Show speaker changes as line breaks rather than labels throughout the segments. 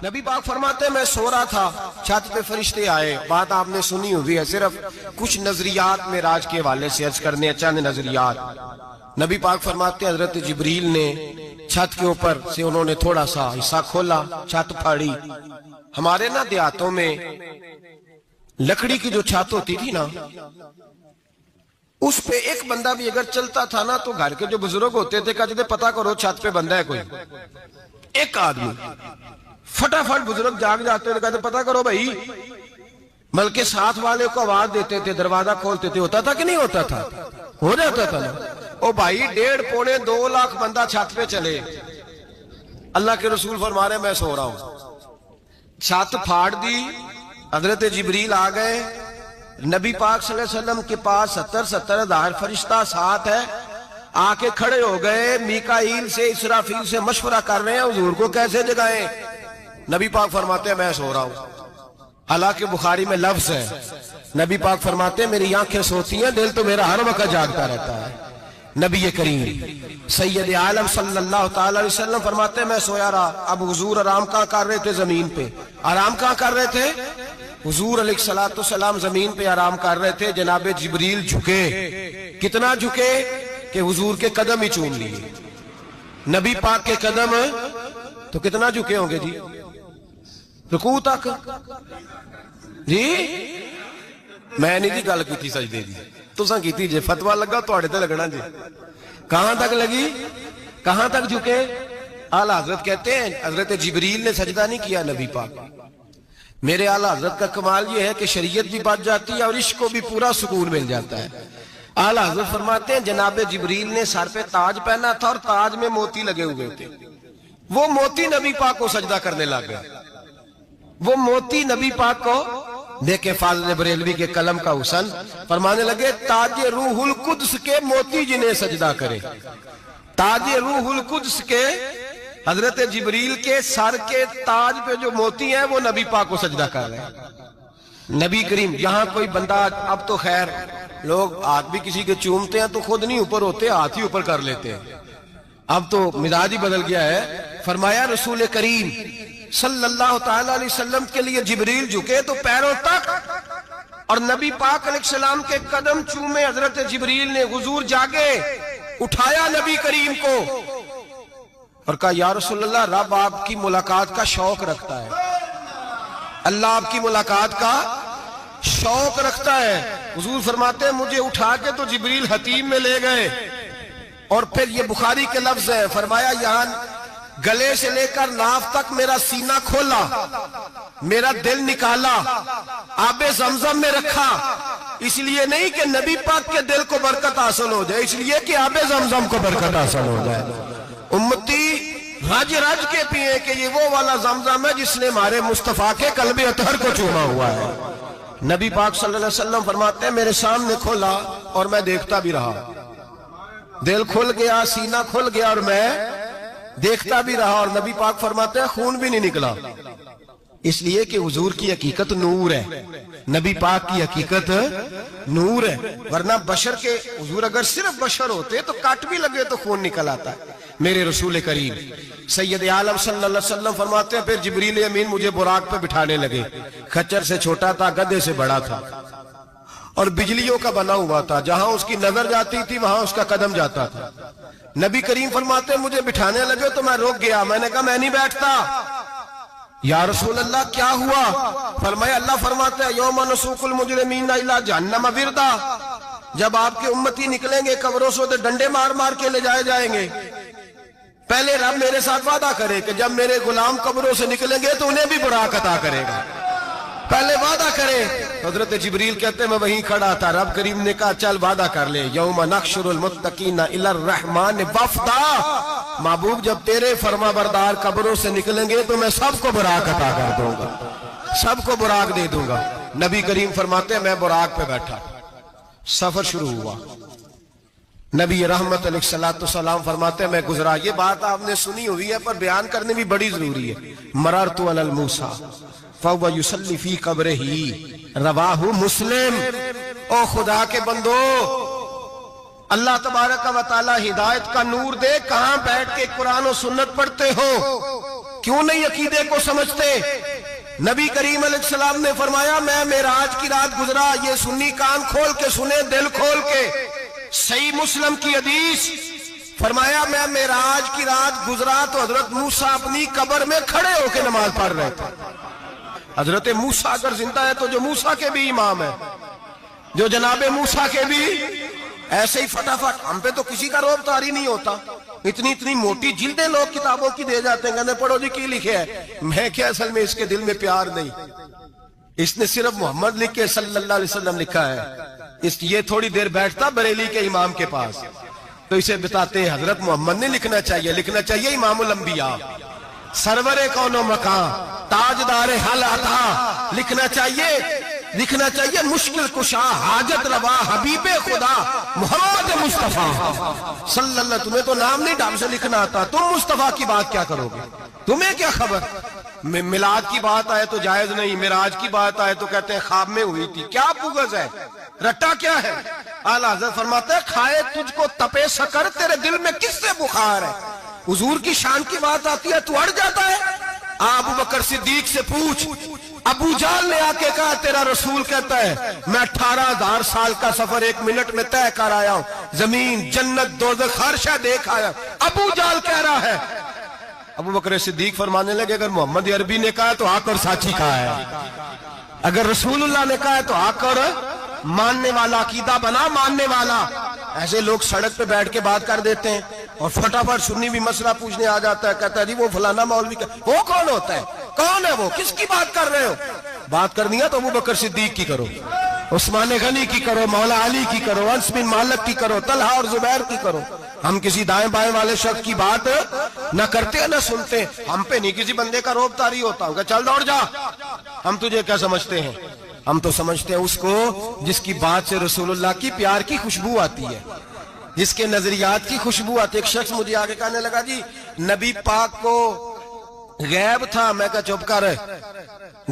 نبی پاک فرماتے ہیں میں سو رہا تھا، چھت پہ فرشتے آئے. بات آپ نے سنی ہوئی ہے، صرف کچھ نظریات معراج کے حوالے سے عرض کرنے، چند نظریات. نبی پاک فرماتے ہیں حضرت جبریل نے چھت کے اوپر سے انہوں نے تھوڑا سا حصہ کھولا، چھت پھاڑی. ہمارے نا دیہاتوں میں لکڑی کی جو چھت ہوتی تھی نا، اس پہ ایک بندہ بھی اگر چلتا تھا نا تو گھر کے جو بزرگ ہوتے تھے کہتے تھے پتہ کرو چھت پہ بندہ ہے کوئی. ایک آدمی فٹافٹ بزرگ جاگ جاتے تھے، کہتے پتہ کرو بھائی، بلکہ ساتھ والے کو آواز دیتے تھے، دروازہ کھولتے تھے. ہوتا تھا کہ نہیں ہوتا تھا؟ ہو جاتا تھا نا. او بھائی 1.5 پونے 2 لاکھ بندہ چھت پہ چلے، اللہ کے رسول فرما رہے میں سو رہا ہوں. چھت پھاڑ دی، حضرت جبریل آ گئے. نبی پاک صلی اللہ علیہ وسلم کے پاس 70 ہزار فرشتہ ساتھ ہے، آ کے کھڑے ہو گئے. میکائیل سے اسرافیل سے مشورہ کر رہے ہیں حضور کو کیسے جگائیں. نبی پاک فرماتے ہیں میں سو رہا ہوں. حالانکہ بخاری میں لفظ ہے، نبی پاک فرماتے ہیں میری آنکھیں سوتی ہیں، دل تو میرا ہر وقت جاگتا رہتا ہے. نبی کریم سید عالم صلی اللہ تعالی علیہ وسلم فرماتے ہیں میں سویا رہا. اب حضور آرام کہاں کر رہے تھے؟ زمین پہ. آرام کہاں کر رہے تھے؟ حضور علیہ السلام زمین پہ آرام کر رہے تھے. جناب جبریل جھکے. کتنا جھکے کہ حضور کے قدم ہی چوم لیے. نبی پاک کے قدم تو کتنا جھکے ہوں گے جی؟ رکوع تک. جی میں نہیں جی گل کی تھی سجدے دی، تساں کیتی جے. فتویٰ لگا تواڈے تے لگنا جی. کہاں تک لگی؟ کہاں تک جھکے؟ اعلی حضرت کہتے ہیں حضرت جبریل نے سجدہ نہیں کیا نبی پاک. میرے اعلی حضرت کا کمال یہ ہے کہ شریعت بھی بچ جاتی ہے اور عشق کو بھی پورا سکون مل جاتا ہے. اعلی حضرت فرماتے ہیں جناب جبریل نے سر پہ تاج پہنا تھا اور تاج میں موتی لگے ہوئے تھے. وہ موتی نبی پاک کو سجدہ کرنے لگ گئے. وہ موتی نبی پاک کو دیکھیں. فاضل بریلوی کے قلم کا حسن فرمانے لگے تاج روح القدس کے موتی جنہیں سجدہ کرے. تاج روح القدس کے حضرت جبریل کے سر کے تاج پہ جو موتی ہیں وہ نبی پاک کو سجدہ کر رہے ہیں. نبی کریم یہاں کوئی بندہ، اب تو خیر لوگ ہاتھ بھی کسی کے چومتے ہیں تو خود نہیں اوپر ہوتے، ہاتھ ہی اوپر کر لیتے ہیں. اب تو مزاج ہی بدل گیا ہے. فرمایا رسول کریم صلی اللہ تعالی علیہ وسلم کے لیے جبریل جھکے تو پیروں تک، اور نبی پاک علیہ السلام کے قدم چومے. حضرت جبریل نے حضور جاگے، اٹھایا نبی کریم کو اور کہا یا رسول اللہ، رب آپ کی ملاقات کا شوق رکھتا ہے، اللہ آپ کی ملاقات کا شوق رکھتا ہے. حضور فرماتے ہیں مجھے اٹھا کے تو جبریل حتیم میں لے گئے. اور پھر یہ بخاری کے لفظ ہے، فرمایا یہاں گلے سے لے کر ناف تک میرا سینہ کھولا، میرا دل نکالا، آب زمزم میں رکھا. اس لیے نہیں کہ نبی پاک کے دل کو برکت حاصل ہو جائے، اس لیے کہ آب زمزم کو برکت حاصل ہو جائے. امتی رج رج کے پیئے کہ یہ وہ والا زمزم ہے جس نے ہمارے مصطفیٰ کے قلب اطہر کو چوما ہوا ہے. نبی پاک صلی اللہ علیہ وسلم فرماتے ہیں میرے سامنے کھولا اور میں دیکھتا بھی رہا. دل کھل گیا، سینہ کھل گیا اور میں دیکھتا بھی رہا. اور نبی پاک فرماتے ہیں خون بھی نہیں نکلا، اس لیے کہ حضور کی حقیقت نور ہے، نبی پاک کی حقیقت نور ہے. ورنہ بشر کے حضور اگر صرف بشر ہوتے تو کٹ بھی لگے تو خون نکل آتا ہے. میرے رسول کریم سید عالم صلی اللہ علیہ وسلم فرماتے ہیں پھر جبریل امین مجھے براق پہ بٹھانے لگے. خچر سے چھوٹا تھا، گدھے سے بڑا تھا اور بجلیوں کا بنا ہوا تھا. جہاں اس کی نظر جاتی تھی وہاں اس کا قدم جاتا تھا. نبی کریم فرماتے ہیں مجھے بٹھانے لگے تو میں رک گیا. میں نے کہا میں نہیں بیٹھتا. یا رسول اللہ کیا ہوا؟ فرمایا اللہ فرماتے ہیں یوم نسوق المجرمین الی جہنم وردا، جب آپ کے امتی نکلیں گے قبروں سے ڈنڈے مار مار کے لے جائے جائیں گے. پہلے رب میرے ساتھ وعدہ کرے کہ جب میرے غلام قبروں سے نکلیں گے تو انہیں بھی براق عطا کرے گا. پہلے وعدہ کرے. حضرت جبریل کہتے ہیں میں وہیں کھڑا تھا. رب کریم نے کہا چل وعدہ کر لے. یوم نحشر المتقین الی الرحمن وفدا، محبوب جب تیرے فرما بردار قبروں سے نکلیں گے تو میں سب کو براق عطا کر دوں گا، سب کو براق دے دوں گا. نبی کریم فرماتے ہیں میں براق پہ بیٹھا، سفر شروع ہوا. نبی رحمت علیہ السلام فرماتے ہیں میں گزرا. یہ بات آپ نے سنی ہوئی ہے پر بیان کرنے بھی بڑی ضروری ہے. مررت علی الموسیٰ فَهُوَ يُصَلِّ فِي قَبْرِهِ رواہ مسلم. او خدا کے بندو، اللہ تبارک و تعالی ہدایت کا نور دے. کہاں بیٹھ کے قرآن و سنت پڑھتے ہو؟ کیوں نہیں عقیدے کو سمجھتے؟ نبی کریم علیہ السلام نے فرمایا میں معراج کی رات گزرا، یہ سنی کان کھول کے سنے، دل کھول کے، صحیح مسلم کی حدیث، فرمایا میں معراج کی رات گزرا تو حضرت موسیٰ اپنی قبر میں کھڑے ہو کے نماز پڑھ رہے تھے۔ حضرت موسیٰ اگر زندہ ہے تو جو موسیٰ کے بھی امام ہے، جو جناب موسیٰ کے بھی ایسے ہی فٹافٹ، ہم پہ تو کسی کا روب طاری نہیں ہوتا، اتنی موٹی جلدیں لوگ کتابوں کی دے جاتے ہیں، کہتے ہیں پڑھو جی کی لکھے ہے، میں کیا اصل میں اس کے دل میں پیار نہیں، اس نے صرف محمد لکھ کے صلی اللہ علیہ وسلم لکھا ہے، یہ تھوڑی دیر بیٹھتا بریلی کے امام کے پاس تو اسے بتاتے ہیں حضرت محمد نے لکھنا چاہیے امام الانبیاء، سرور کون و مکان، تاجدار حل عطا، لکھنا چاہیے مشکل کشا، حاجت روا، حبیب خدا محمد مصطفیٰ صلی اللہ۔ تمہیں تو نام نہیں ڈھنگ سے لکھنا آتا، تم مصطفیٰ کی بات کیا کرو گے؟ تمہیں کیا خبر؟ میلاد کی بات آئے تو جائز نہیں، معراج کی بات آئے تو کہتے ہیں خواب میں ہوئی تھی، کیا بغض ہے، رٹا کیا ہے؟ اعلیٰ حضرت فرماتے ہیں کھائے تجھ کو تپے سکر، تیرے دل میں کس سے بخار ہے؟ حضور کی شان کی بات آتی ہے تو اڑ جاتا ہے۔ ابو بکر صدیق سے پوچھ، ابو جہل نے آ کے کہا تیرا رسول کہتا ہے میں 18,000 سال کا سفر 1 منٹ میں طے کر آیا ہوں، زمین جنت دوزخ ہر شے دیکھ آیا، ابو جہل کہہ رہا ہے۔ ابو بکر صدیق فرمانے لگے اگر محمد عربی نے کہا تو آ کر ساچی کہا ہے، اگر رسول اللہ نے کہا ہے تو آ کر ماننے والا، عقیدہ بنا ماننے والا۔ ایسے لوگ سڑک پہ بیٹھ کے بات کر دیتے ہیں اور فٹافٹ سنی بھی مسئلہ پوچھنے آ جاتا ہے، کہتا ہے جی وہ فلانا مولوی کا، وہ کون ہوتا ہے، کون ہے وہ، کس کی بات کر رہے ہو؟ بات کرنی ہے تو ابو بکر صدیق کی کرو، عثمان غنی کی کرو، مولا علی کی کرو، انس بن مالک کی کرو، طلحہ اور زبیر کی کرو۔ ہم کسی دائیں بائیں والے شخص کی بات نہ کرتے نہ سنتے، ہم پہ نہیں کسی بندے کا روب طاری ہوتا، کہ چل دوڑ جا، ہم تجھے کیا سمجھتے ہیں؟ ہم تو سمجھتے ہیں اس کو جس کی بات سے رسول اللہ کی پیار کی خوشبو آتی ہے، جس کے نظریات کی خوشبو آتی ہے۔ ایک شخص مجھے آگے کہنے لگا جی نبی پاک کو غیب تھا، میں کہا چپ کر،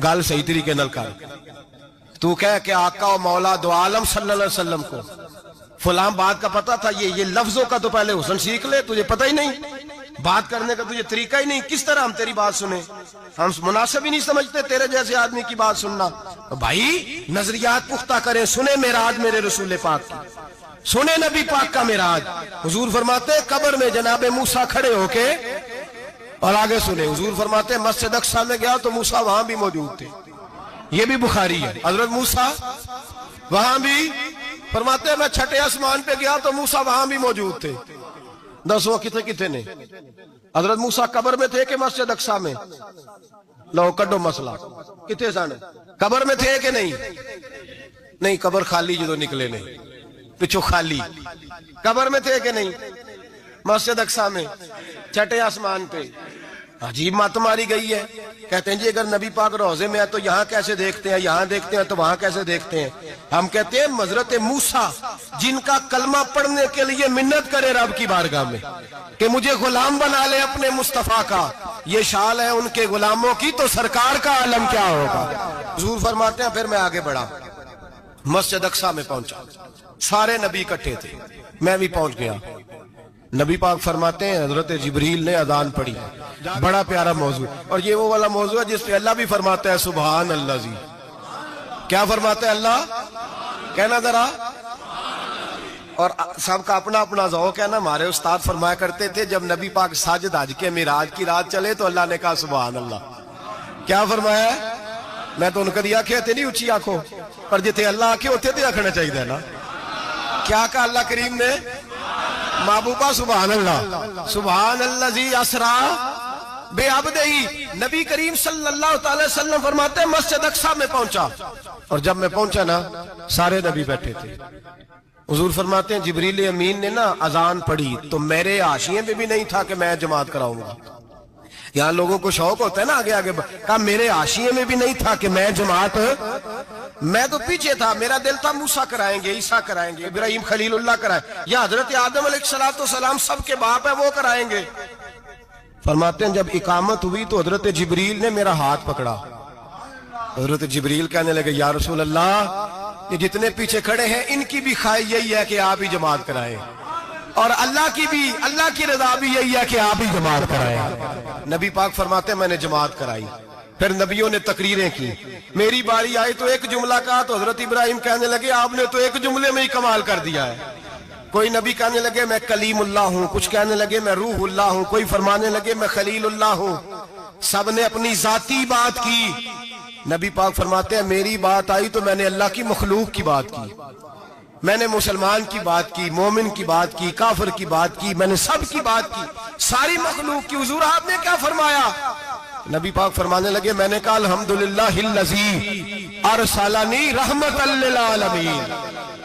گال صحیح طریقے نل کر، تو کہہ کہ آقا و مولا دو عالم صلی اللہ علیہ وسلم کو فلاں بات کا پتہ تھا، یہ لفظوں کا تو پہلے حسن سیکھ لے، تجھے پتہ ہی نہیں، بات کرنے کا تجھے طریقہ ہی نہیں، کس طرح ہم تیری بات سنیں؟ ہم مناسب ہی نہیں سمجھتے تیرے جیسے آدمی کی بات سننا۔ بھائی نظریات پختہ کریں، سنیں معراج میرے رسول پاک کی، سنیں نبی پاک کا معراج۔ حضور فرماتے قبر میں جناب موسیٰ کھڑے ہو کے، اور آگے سنیں حضور فرماتے مسجد اقصیٰ میں گیا تو موسیٰ وہاں بھی موجود تھے، یہ بھی بخاری ہے، حضرت موسیٰ وہاں بھی، فرماتے میں 6 آسمان پہ گیا تو موسیٰ وہاں بھی موجود تھے۔ 10 وہ کتنے نے؟ حضرت موسیٰ قبر میں تھے کہ مسجد اقصیٰ میں؟ لو کڈو مسئلہ، کتنے سن؟ قبر میں تھے کہ نہیں؟ قبر خالی جدو نکلے نہیں، پچھو خالی، قبر میں تھے کہ نہیں؟ مسجد اقصیٰ میں 6 آسمان پہ۔ عجیب مت ماری گئی ہے، کہتے ہیں جی اگر نبی پاک روضے میں ہے تو یہاں کیسے دیکھتے ہیں، یہاں دیکھتے ہیں تو وہاں کیسے دیکھتے ہیں؟ ہم کہتے ہیں حضرت موسیٰ جن کا کلمہ پڑھنے کے لیے منت کرے رب کی بارگاہ میں کہ مجھے غلام بنا لے اپنے مصطفیٰ کا، یہ شال ہے ان کے غلاموں کی، تو سرکار کا عالم کیا ہوگا؟ حضور فرماتے ہیں پھر میں آگے بڑھا، مسجد اقصیٰ میں پہنچا، سارے نبی اکٹھے تھے، میں بھی پہنچ گیا۔ نبی پاک فرماتے ہیں حضرت جبریل نے اذان پڑھی، بڑا پیارا موضوع، اور یہ وہ والا موضوع ہے جس پہ اللہ بھی فرماتا ہے سبحان اللہ جی، کیا فرماتا ہے اللہ؟ کہنا ذرا، اور سب کا اپنا اپنا ذوق ہے نا۔ ہمارے استاد فرمایا کرتے تھے جب نبی پاک ساجد حج کے معراج کی رات چلے تو اللہ نے کہا سبحان اللہ، کیا فرمایا؟ میں تو ان کا دیا کہتے نہیں اچھی آنکھوں پر جتے اللہ آنکھیں ہوتے تھے رکھنا چاہیے نا۔ کیا کہا اللہ کریم نے؟ محبوبہ سبحان اللہ، سبحان الذی اسرا بے عبدہی۔ نبی کریم صلی اللہ تعالی وسلم فرماتے ہیں مسجد اقصیٰ میں پہنچا، اور جب میں پہنچا نا سارے نبی بیٹھے تھے۔ حضور فرماتے ہیں جبریل امین نے نا اذان پڑھی تو میرے حاشیے میں بھی نہیں تھا کہ میں جماعت کراؤں گا، یہاں لوگوں کو شوق ہوتا ہے نا آگے آگے، کہا میرے حاشیے میں بھی نہیں تھا کہ میں جماعت، میں تو پیچھے تھا، میرا دل تھا موسیٰ کرائیں گے، عیسیٰ کرائیں گے، ابراہیم خلیل اللہ کرائیں، یا حضرت آدم علیہ السلام سب کے باپ ہے وہ کرائیں گے۔ فرماتے ہیں جب اقامت ہوئی تو حضرت جبریل نے میرا ہاتھ پکڑا، حضرت جبریل کہنے لگے یا رسول اللہ یہ جتنے پیچھے کھڑے ہیں ان کی بھی خواہش یہی ہے کہ آپ ہی جماعت کرائیں۔ اور اللہ کی رضا بھی یہی ہے کہ آپ ہی جماعت کرائیں۔ نبی پاک فرماتے ہیں میں نے جماعت کرائی، پھر نبیوں نے تقریریں کی، میری باری آئی تو ایک جملہ کہا تو حضرت ابراہیم کہنے لگے آپ نے تو ایک جملے میں ہی کمال کر دیا ہے۔ کوئی نبی کہنے لگے میں کلیم اللہ ہوں، کچھ کہنے لگے میں روح اللہ ہوں، کوئی فرمانے لگے میں خلیل اللہ ہوں، سب نے اپنی ذاتی بات کی۔ نبی پاک فرماتے ہیں میری بات آئی تو میں نے اللہ کی مخلوق کی بات کی، میں نے مسلمان کی بات کی، مومن کی بات کی، کافر کی بات کی، میں نے سب کی بات کی، ساری مخلوق کی۔ حضور آپ نے کیا فرمایا؟ نبی پاک فرمانے لگے میں نے کہا الحمدللہ الذی ارسلنی رحمت للعالمین،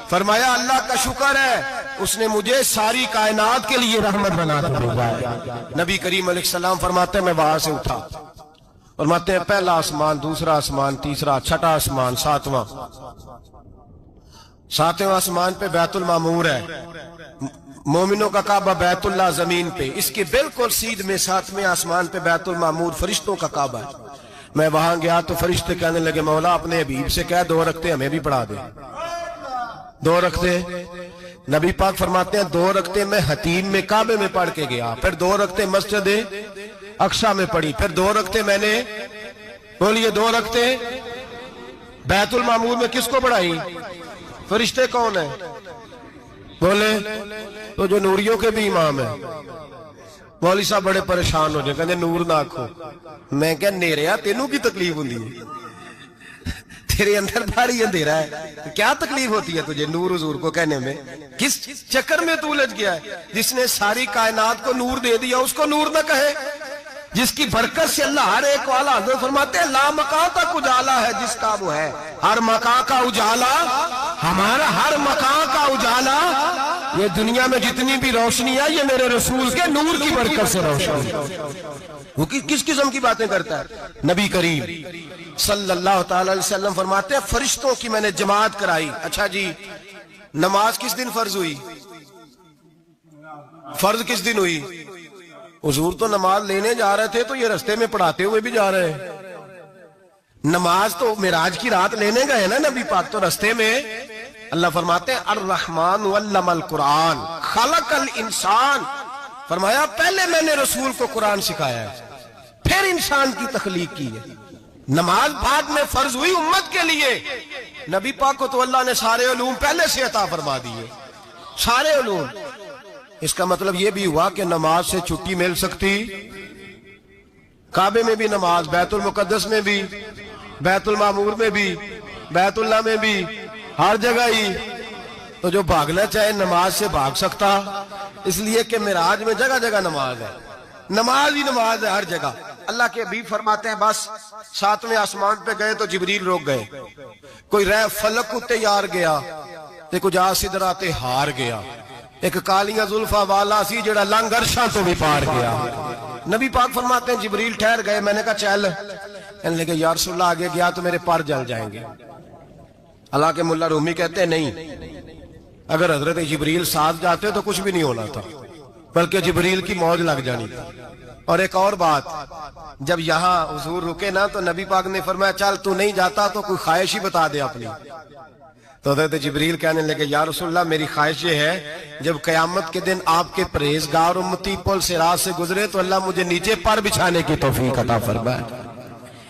فرمایا اللہ کا شکر ہے اس نے مجھے ساری کائنات کے لیے رحمت بنا کر بھیجا ہے۔ نبی کریم علیہ السلام فرماتے ہیں میں وہاں سے اٹھا، فرماتے ہیں پہلا آسمان، دوسرا آسمان، تیسرا، چھٹا آسمان، ساتواں آسمان پہ بیت المعمور ہے، مومنوں کا کعبہ بیت اللہ زمین پہ، اس کے بالکل سیدھ میں ساتویں آسمان پہ بیت المعمور فرشتوں کا کعبہ ہے۔ میں وہاں گیا تو فرشتے کہنے لگے مولا اپنے حبیب سے کہہ 2 رکعتیں ہمیں بھی پڑھا دے۔ 2 رکعتیں نبی پاک فرماتے ہیں 2 رکعتیں میں حتیم میں کعبے میں پڑھ کے گیا، پھر 2 رکعتیں مسجد اقصی میں پڑھی، پھر 2 رکعتیں میں نے بولیے 2 رکعتیں بیت المعمور میں کس کو پڑھائی؟ فرشتے کون ہیں؟ بولے تو جو نوریوں کے بھی امام ہیں۔ مولوی صاحب بڑے پریشان ہو جائے، کہنے نور نہ آکھو۔ میں کہا نیریا تینوں کی تکلیف ہوندی ہے، تیرے اندر بھاری اندھیرا ہے، کیا تکلیف ہوتی ہے تجھے نور حضور کو کہنے میں؟ کس چکر میں تو الجھ گیا ہے؟ جس نے ساری کائنات کو نور دے دیا اس کو نور نہ کہے؟ جس کی برکت سے اللہ ہر ایک والا، حضرت فرماتے ہیں لا مکان تک اجالا ہے جس کا وہ ہے، ہر مکان کا اجالا ہمارا، ہر مکان کا اجالا، یہ دنیا میں جتنی بھی روشنی ہے یہ میرے رسول کے نور کی برکت سے روشنی۔ وہ کس قسم کی باتیں کرتا ہے؟ نبی کریم صلی اللہ تعالی علیہ وسلم فرماتے ہیں فرشتوں کی میں نے جماعت کرائی۔ اچھا جی نماز کس دن فرض ہوئی؟ فرض کس دن ہوئی؟ حضور تو نماز لینے جا رہے تھے تو یہ رستے میں پڑھاتے ہوئے بھی جا رہے ہیں۔ نماز تو معراج کی رات لینے گئے نا نبی پاک، تو رستے میں اللہ فرماتے ہیں الرحمن علم القرآن خلق الانسان، فرمایا پہلے میں نے رسول کو قرآن سکھایا ہے پھر انسان کی تخلیق کی ہے۔ نماز بعد میں فرض ہوئی امت کے لیے، نبی پاک کو تو اللہ نے سارے علوم پہلے سے عطا فرما دیے، سارے علوم۔ اس کا مطلب یہ بھی ہوا کہ نماز سے چھٹی مل سکتی، کعبے میں بھی نماز، بیت المقدس میں بھی، بیت المعمور میں بھی، بیت اللہ میں بھی، ہر جگہ ہی۔ تو جو بھاگنا چاہے نماز سے بھاگ سکتا، اس لیے کہ معراج میں جگہ جگہ نماز ہے، نماز ہی نماز ہے ہر جگہ۔ اللہ کے حبیب فرماتے ہیں بس 7ویں آسمان پہ گئے تو جبریل روک گئے، کوئی رہ فلک اتے یار گیا تے کچھ سدرا تے ہار گیا، ایک کالیاں زلفاں والا سی جڑا لنگ عرشاں تو بھی پار گیا۔ نبی پاک فرماتے ہیں جبریل ٹھہر گئے، میں نے کہا چل، کہنے لگے یا رسول اللہ آگے گیا تو میرے پر جل جائیں گے۔ حالانکہ ملا رومی کہتے ہیں نہیں، اگر حضرت جبریل ساتھ جاتے تو کچھ بھی نہیں ہونا تھا، بلکہ جبریل کی موج لگ جانی تھی۔ اور ایک اور بات، جب یہاں حضور رکے نا تو نبی پاک نے فرمایا چل تو نہیں جاتا تو کوئی خواہش ہی بتا دے اپنی۔ تو حضرت جبریل کہنے لگے یا رسول اللہ میری خواہش یہ ہے جب قیامت کے دن آپ کے پرہیزگار امتی پل صراط سے گزرے تو اللہ مجھے نیچے پر بچھانے کی توفیق عطا فرمائے،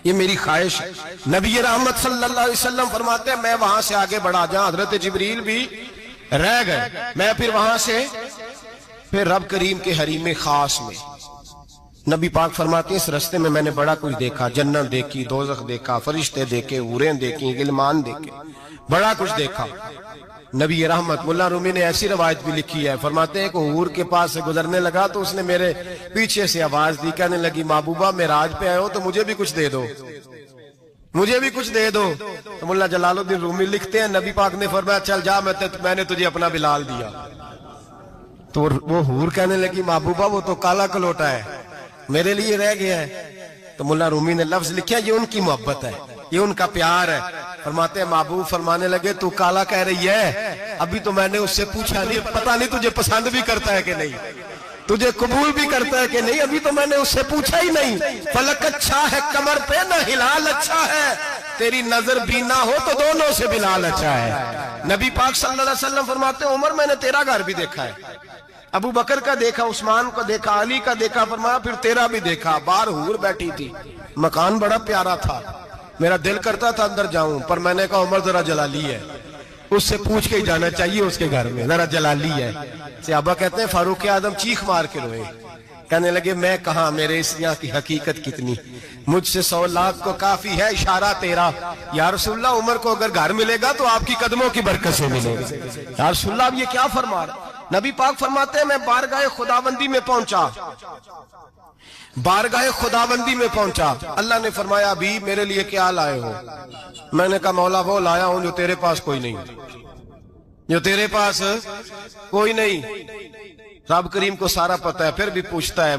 یہ میری خواہش ہے۔ نبی رحمت صلی اللہ علیہ وسلم فرماتے ہیں میں وہاں سے آگے بڑھا جاؤں، حضرت جبریل بھی رہ گئے، میں پھر وہاں سے پھر رب کریم کے حریم خاص میں۔ نبی پاک فرماتے ہیں اس رستے میں میں نے بڑا کچھ دیکھا، جنت دیکھی، دوزخ دیکھا، فرشتے دیکھے، حوریں دیکھی، غلمان دیکھے، بڑا کچھ دیکھا۔ نبی رحمت ملا رومی نے ایسی روایت بھی لکھی ہے، فرماتے ہیں کہ حور کے پاس سے گزرنے لگا تو اس نے میرے پیچھے سے آواز دی، کہنے لگی محبوبہ معراج پہ آئے ہو تو مجھے بھی کچھ دے دو، مجھے بھی کچھ دے دو۔ تو ملا جلال الدین رومی لکھتے ہیں نبی پاک نے فرمایا چل جا میں نے تجھے اپنا بلال دیا۔ تو وہ حور کہنے لگی محبوبہ وہ تو کالا کلوٹا ہے، میرے لیے رہ گیا ہے۔ تو ملا رومی نے لفظ لکھا یہ ان کی محبت ہے، یہ ان کا پیار ہے۔ فرماتے ہیں محبوب فرمانے لگے تو کالا کہہ رہی ہے، ابھی تو میں نے اس سے پوچھا نہیں، پتہ نہیں تجھے پسند بھی کرتا ہے کہ نہیں، تجھے قبول بھی کرتا ہے کہ نہیں، ابھی تو میں نے اس سے پوچھا ہی نہیں۔ فلک اچھا ہے کمر پہ نہ ہلال اچھا ہے، تیری نظر بھی نہ ہو تو دونوں سے بلال اچھا ہے۔ نبی پاک صلی اللہ علیہ وسلم فرماتے ہیں عمر میں نے تیرا گھر بھی دیکھا ہے، ابو بکر کا دیکھا، عثمان کا دیکھا، علی کا دیکھا، فرمایا پھر تیرا بھی دیکھا، باہر حور بیٹھی تھی، مکان بڑا پیارا تھا، میرا دل کرتا تھا اندر جاؤں، پر میں نے کہا عمر ذرا جلالی ہے، اس سے پوچھ کے ہی جانا چاہیے اس کے گھر میں، ذرا جلالی ہے۔ صحابہ کہتے ہیں فاروق اعظم چیخ مار کے روئے، کہنے لگے میں کہاں، میرے اس یہاں کی حقیقت کتنی، مجھ سے 100 لاکھ کو کافی ہے اشارہ تیرا، یا رسول اللہ عمر کو اگر گھر ملے گا تو آپ کی قدموں کی برکت سے ملے گا۔ یا رسول اللہ اب یہ کیا فرما رہا؟ نبی پاک فرماتے ہیں میں بارگاہ خداوندی میں پہنچا، بارگاہ خداوندی میں پہنچا، اللہ نے فرمایا ابھی میرے لیے کیا لائے ہو؟ میں نے کہا مولا وہ لایا ہوں جو تیرے پاس کوئی نہیں، جو تیرے پاس کوئی نہیں۔ رب کریم کو سارا پتہ ہے، پھر بھی پوچھتا ہے